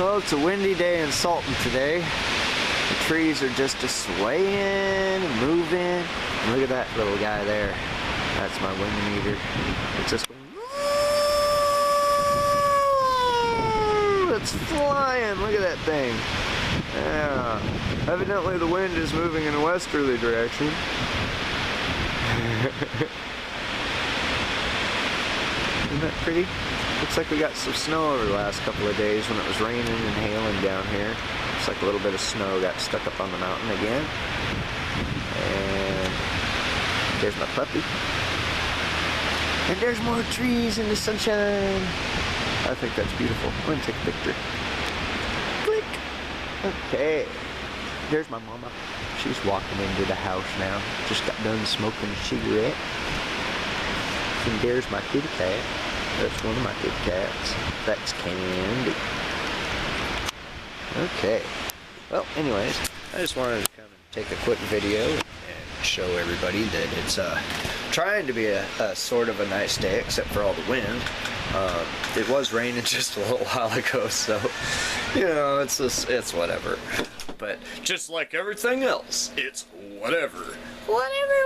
Well, it's a windy day in Sultan today. The trees are just swaying and moving. Look at that little guy there. That's my wind meter. It's just it's flying. Look at that thing. Yeah. Evidently the wind is moving in a westerly direction. Isn't that pretty? Looks like we got some snow over the last couple of days when it was raining and hailing down here. Looks like a little bit of snow got stuck up on the mountain again. And there's my puppy. And there's more trees in the sunshine. I think that's beautiful. I'm going to take a picture. Click. Okay. There's my mama. She's walking into the house now. Just got done smoking a cigarette. And there's my kitty cat. That's one of my kitty cats. That's Candy. Okay. Well, anyways, I just wanted to come and take a quick video and show everybody that it's trying to be a sort of a nice day, except for all the wind. It was raining just a little while ago, so you know, it's whatever. But just like everything else, it's whatever. Whatever.